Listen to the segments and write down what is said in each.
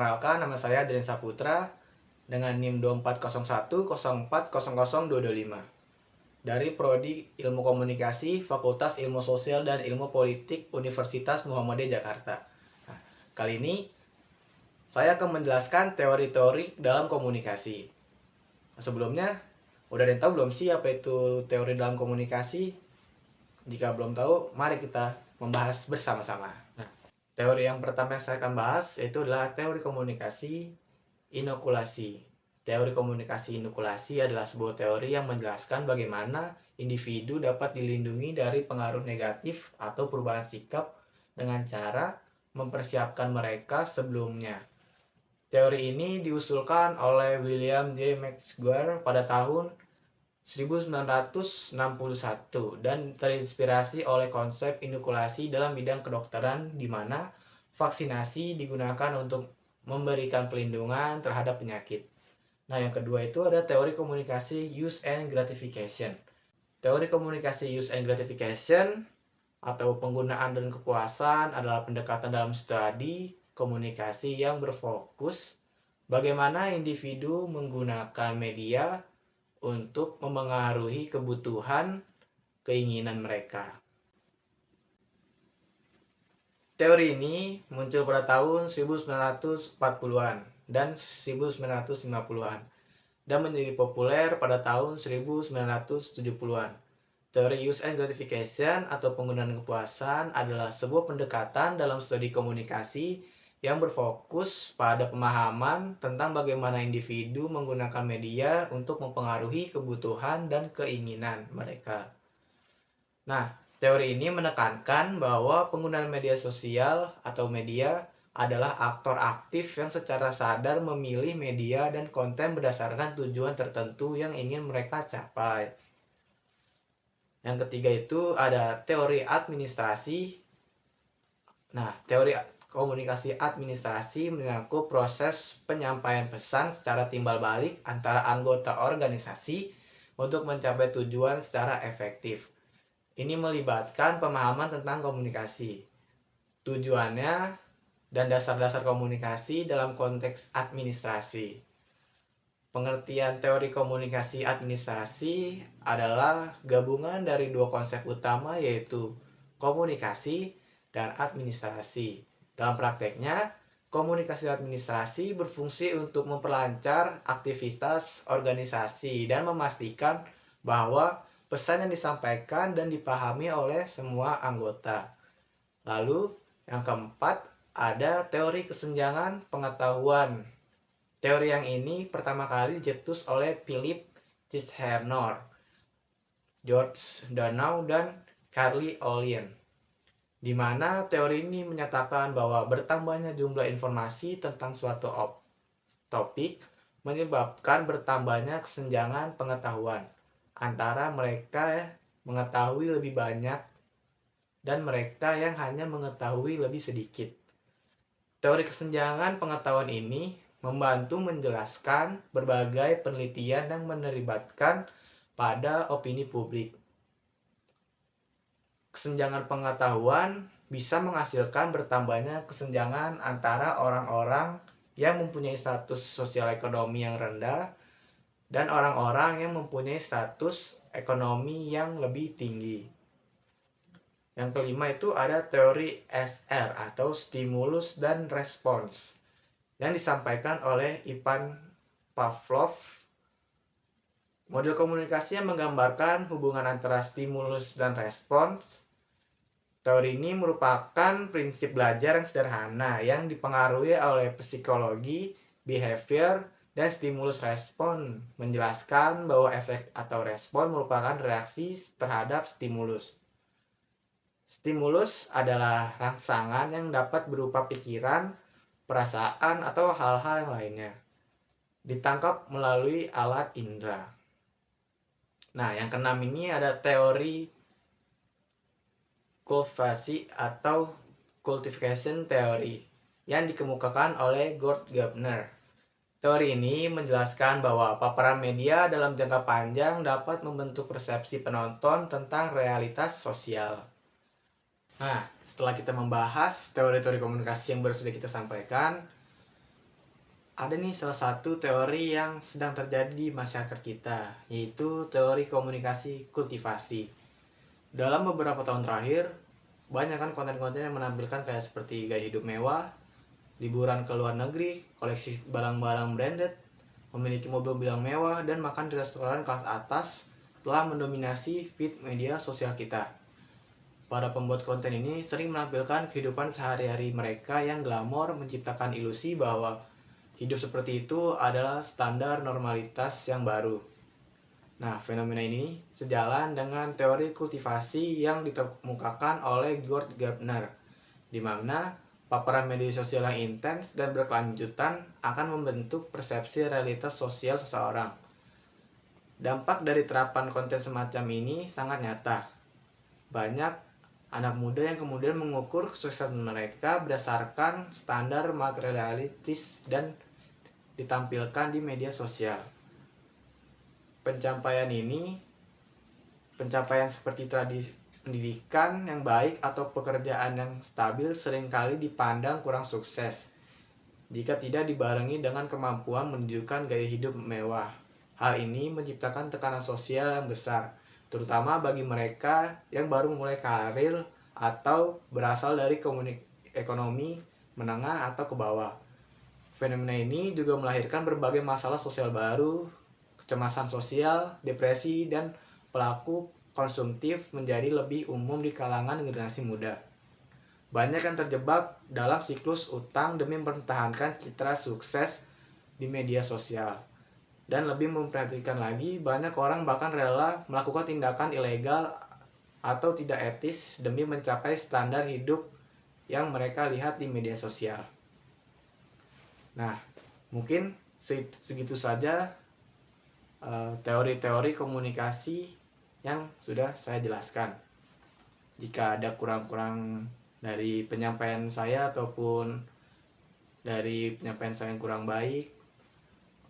Perkenalkan, nama saya Adrian Saputra dengan NIM 240104000225 dari Prodi Ilmu Komunikasi, Fakultas Ilmu Sosial dan Ilmu Politik Universitas Muhammadiyah Jakarta. Nah, kali ini saya akan menjelaskan teori-teori dalam komunikasi. Sebelumnya, udah ada yang tahu belum sih apa itu teori dalam komunikasi? Jika belum tahu, mari kita membahas bersama-sama. Nah, teori yang pertama yang saya akan bahas yaitu adalah teori komunikasi inokulasi. Teori komunikasi inokulasi adalah sebuah teori yang menjelaskan bagaimana individu dapat dilindungi dari pengaruh negatif atau perubahan sikap dengan cara mempersiapkan mereka sebelumnya. Teori ini diusulkan oleh William J. McGuire pada tahun 1961 dan terinspirasi oleh konsep inokulasi dalam bidang kedokteran di mana vaksinasi digunakan untuk memberikan perlindungan terhadap penyakit. Nah, yang kedua itu ada teori komunikasi use and gratification. Teori komunikasi use and gratification atau penggunaan dan kepuasan adalah pendekatan dalam studi komunikasi yang berfokus bagaimana individu menggunakan media untuk memengaruhi kebutuhan keinginan mereka. Teori ini muncul pada tahun 1940-an dan 1950-an dan menjadi populer pada tahun 1970-an. Teori use and gratification atau penggunaan kepuasan adalah sebuah pendekatan dalam studi komunikasi yang berfokus pada pemahaman tentang bagaimana individu menggunakan media untuk mempengaruhi kebutuhan dan keinginan mereka. Nah, teori ini menekankan bahwa penggunaan media sosial atau media adalah aktor aktif yang secara sadar memilih media dan konten berdasarkan tujuan tertentu yang ingin mereka capai. Yang ketiga itu ada teori administrasi. Nah, teori komunikasi administrasi mengaku proses penyampaian pesan secara timbal balik antara anggota organisasi untuk mencapai tujuan secara efektif. Ini melibatkan pemahaman tentang komunikasi, tujuannya, dan dasar-dasar komunikasi dalam konteks administrasi. Pengertian teori komunikasi administrasi adalah gabungan dari dua konsep utama yaitu komunikasi dan administrasi. Dalam prakteknya, komunikasi administrasi berfungsi untuk memperlancar aktivitas organisasi dan memastikan bahwa pesan yang disampaikan dan dipahami oleh semua anggota. Lalu, yang keempat, ada teori kesenjangan pengetahuan. Teori yang ini pertama kali dicetus oleh Philip Tichenor, George Danau, dan Carly Olien, di mana teori ini menyatakan bahwa bertambahnya jumlah informasi tentang suatu topik menyebabkan bertambahnya kesenjangan pengetahuan antara mereka mengetahui lebih banyak dan mereka yang hanya mengetahui lebih sedikit. Teori kesenjangan pengetahuan ini membantu menjelaskan berbagai penelitian yang menerlibatkan pada opini publik. Kesenjangan pengetahuan bisa menghasilkan bertambahnya kesenjangan antara orang-orang yang mempunyai status sosial ekonomi yang rendah dan orang-orang yang mempunyai status ekonomi yang lebih tinggi. Yang kelima itu ada teori SR atau stimulus dan respons yang disampaikan oleh Ivan Pavlov. Model komunikasi yang menggambarkan hubungan antara stimulus dan respons. Teori ini merupakan prinsip belajar yang sederhana yang dipengaruhi oleh psikologi, behavior, dan stimulus respon, menjelaskan bahwa efek atau respon merupakan reaksi terhadap stimulus. Stimulus adalah rangsangan yang dapat berupa pikiran, perasaan, atau hal-hal yang lainnya. Ditangkap melalui alat indera. Nah, yang keenam ini ada teori kultivasi atau cultivation theory yang dikemukakan oleh Gord Gardner. Teori ini menjelaskan bahwa paparan media dalam jangka panjang dapat membentuk persepsi penonton tentang realitas sosial. Nah, setelah kita membahas teori-teori komunikasi yang baru sudah kita sampaikan, ada nih salah satu teori yang sedang terjadi di masyarakat kita, yaitu teori komunikasi kultivasi. Dalam beberapa tahun terakhir, banyak kan konten-konten yang menampilkan kayak seperti gaya hidup mewah, liburan ke luar negeri, koleksi barang-barang branded, memiliki mobil yang mewah, dan makan di restoran kelas atas telah mendominasi feed media sosial kita. Para pembuat konten ini sering menampilkan kehidupan sehari-hari mereka yang glamor, menciptakan ilusi bahwa hidup seperti itu adalah standar normalitas yang baru. Nah, fenomena ini sejalan dengan teori kultivasi yang dikemukakan oleh Gord Gardner, di mana paparan media sosial yang intens dan berkelanjutan akan membentuk persepsi realitas sosial seseorang. Dampak dari terapan konten semacam ini sangat nyata. Banyak anak muda yang kemudian mengukur kesuksesan mereka berdasarkan standar materialistis dan ditampilkan di media sosial. Pencapaian seperti tradisi pendidikan yang baik atau pekerjaan yang stabil seringkali dipandang kurang sukses jika tidak dibarengi dengan kemampuan menunjukkan gaya hidup mewah. Hal ini menciptakan tekanan sosial yang besar, terutama bagi mereka yang baru mulai karir atau berasal dari ekonomi menengah atau ke bawah. Fenomena ini juga melahirkan berbagai masalah sosial baru, kecemasan sosial, depresi, dan pelaku konsumtif menjadi lebih umum di kalangan generasi muda. Banyak yang terjebak dalam siklus utang demi mempertahankan citra sukses di media sosial. Dan lebih memperhatikan lagi, banyak orang bahkan rela melakukan tindakan ilegal atau tidak etis demi mencapai standar hidup yang mereka lihat di media sosial. Nah, mungkin segitu saja teori-teori komunikasi yang sudah saya jelaskan. Jika ada kurang-kurang dari penyampaian saya ataupun dari penyampaian saya yang kurang baik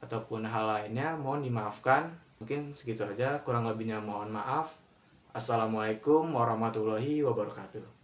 ataupun hal lainnya, mohon dimaafkan. Mungkin segitu aja, kurang lebihnya mohon maaf. Assalamualaikum warahmatullahi wabarakatuh.